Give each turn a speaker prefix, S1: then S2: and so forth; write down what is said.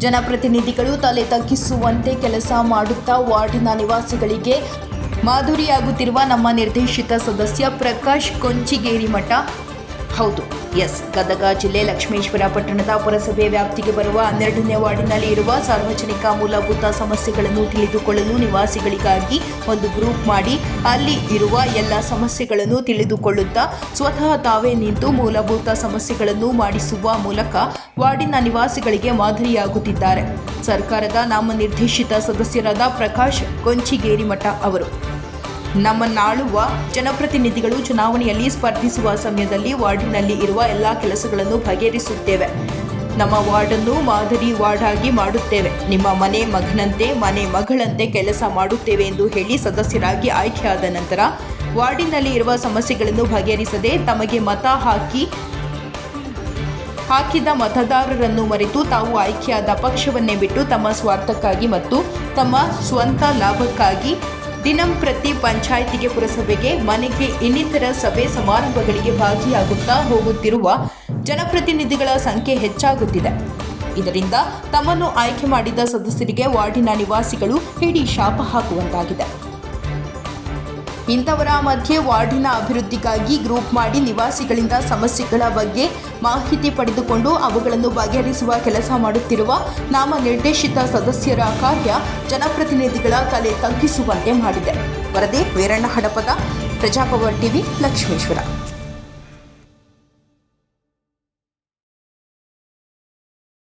S1: ಜನಪ್ರತಿನಿಧಿಗಳು ತಲೆ ತಗ್ಗಿಸುವಂತೆ ಕೆಲಸ ಮಾಡುತ್ತಾ ವಾರ್ಡಿನ ನಿವಾಸಿಗಳಿಗೆ ಮಾಧುರಿಯಾಗುತ್ತಿರುವ ನಮ್ಮ ನಿರ್ದೇಶಿತ ಸದಸ್ಯ ಪ್ರಕಾಶ್ ಕೊಂಚಿಗೇರಿಮಠ. ಹೌದು, ಗದಗ ಜಿಲ್ಲೆ ಲಕ್ಷ್ಮೇಶ್ವರ ಪಟ್ಟಣದ ಪುರಸಭೆ ವ್ಯಾಪ್ತಿಗೆ ಬರುವ 12ನೇ ವಾರ್ಡಿನಲ್ಲಿ ಇರುವ ಸಾರ್ವಜನಿಕ ಮೂಲಭೂತ ಸಮಸ್ಯೆಗಳನ್ನು ತಿಳಿದುಕೊಳ್ಳಲು ನಿವಾಸಿಗಳಿಗಾಗಿ ಒಂದು ಗ್ರೂಪ್ ಮಾಡಿ ಅಲ್ಲಿ ಇರುವ ಎಲ್ಲ ಸಮಸ್ಯೆಗಳನ್ನು ತಿಳಿದುಕೊಳ್ಳುತ್ತಾ ಸ್ವತಃ ತಾವೇ ನಿಂತು ಮೂಲಭೂತ ಸಮಸ್ಯೆಗಳನ್ನು ಮಾಡಿಸುವ ಮೂಲಕ ವಾರ್ಡಿನ ನಿವಾಸಿಗಳಿಗೆ ಮಾದರಿಯಾಗುತ್ತಿದ್ದಾರೆ ಸರ್ಕಾರದ ನಾಮನಿರ್ದೇಶಿತ ಸದಸ್ಯರಾದ ಪ್ರಕಾಶ್ ಕೊಂಚಿಗೇರಿಮಠ ಅವರು. ನಮ್ಮನ್ನಾಳುವ ಜನಪ್ರತಿನಿಧಿಗಳು ಚುನಾವಣೆಯಲ್ಲಿ ಸ್ಪರ್ಧಿಸುವ ಸಮಯದಲ್ಲಿ ವಾರ್ಡಿನಲ್ಲಿ ಇರುವ ಎಲ್ಲ ಕೆಲಸಗಳನ್ನು ಬಗೆಹರಿಸುತ್ತೇವೆ. ನಮ್ಮ ವಾರ್ಡನ್ನು ಮಾದರಿ ವಾರ್ಡ್ ಆಗಿ ಮಾಡುತ್ತೇವೆ. ನಿಮ್ಮ ಮನೆ ಮಗನಂತೆ ಮನೆ ಮಗಳಂತೆ ಕೆಲಸ ಮಾಡುತ್ತೇವೆ ಎಂದು ಹೇಳಿ ಸದಸ್ಯರಾಗಿ ಆಯ್ಕೆಯಾದ ನಂತರ ವಾರ್ಡಿನಲ್ಲಿ ಇರುವ ಸಮಸ್ಯೆಗಳನ್ನು ಬಗೆಹರಿಸದೆ ತಮಗೆ ಮತ ಹಾಕಿದ ಮತದಾರರನ್ನು ಮರೆತು ತಾವು ಆಯ್ಕೆಯಾದ ಪಕ್ಷವನ್ನೇ ಬಿಟ್ಟು ತಮ್ಮ ಸ್ವಾರ್ಥಕ್ಕಾಗಿ ಮತ್ತು ತಮ್ಮ ಸ್ವಂತ ಲಾಭಕ್ಕಾಗಿ ದಿನಂಪ್ರತಿ ಪಂಚಾಯಿತಿಗೆ, ಪುರಸಭೆಗೆ, ಮನೆಗೆ, ಇನ್ನಿತರ ಸಭೆ ಸಮಾರಂಭಗಳಿಗೆ ಭಾಗಿಯಾಗುತ್ತಾ ಹೋಗುತ್ತಿರುವ ಜನಪ್ರತಿನಿಧಿಗಳ ಸಂಖ್ಯೆ ಹೆಚ್ಚಾಗುತ್ತಿದೆ. ಇದರಿಂದ ತಮ್ಮನ್ನು ಆಯ್ಕೆ ಮಾಡಿದ ಸದಸ್ಯರಿಗೆ ವಾರ್ಡಿನ ನಿವಾಸಿಗಳು ಹಿಡಿ ಶಾಪ ಹಾಕುವಂತಾಗಿದೆ. ಇಂಥವರ ಮಧ್ಯೆ ವಾರ್ಡಿನ ಅಭಿವೃದ್ಧಿಗಾಗಿ ಗ್ರೂಪ್ ಮಾಡಿ ನಿವಾಸಿಗಳಿಂದ ಸಮಸ್ಯೆಗಳ ಬಗ್ಗೆ ಮಾಹಿತಿ ಪಡೆದುಕೊಂಡು ಅವುಗಳನ್ನು ಬಗೆಹರಿಸುವ ಕೆಲಸ ಮಾಡುತ್ತಿರುವ ನಾಮನಿರ್ದೇಶಿತ ಸದಸ್ಯರ ಕಾರ್ಯ ಜನಪ್ರತಿನಿಧಿಗಳ ತಲೆ ತಗ್ಗಿಸುವಂತೆ ಮಾಡಿದೆ. ವರದಿ ವೀರಣ್ಣ ಹಡಪದ, ಪ್ರಜಾಪವರ್ ಟಿವಿ, ಲಕ್ಷ್ಮೇಶ್ವರ.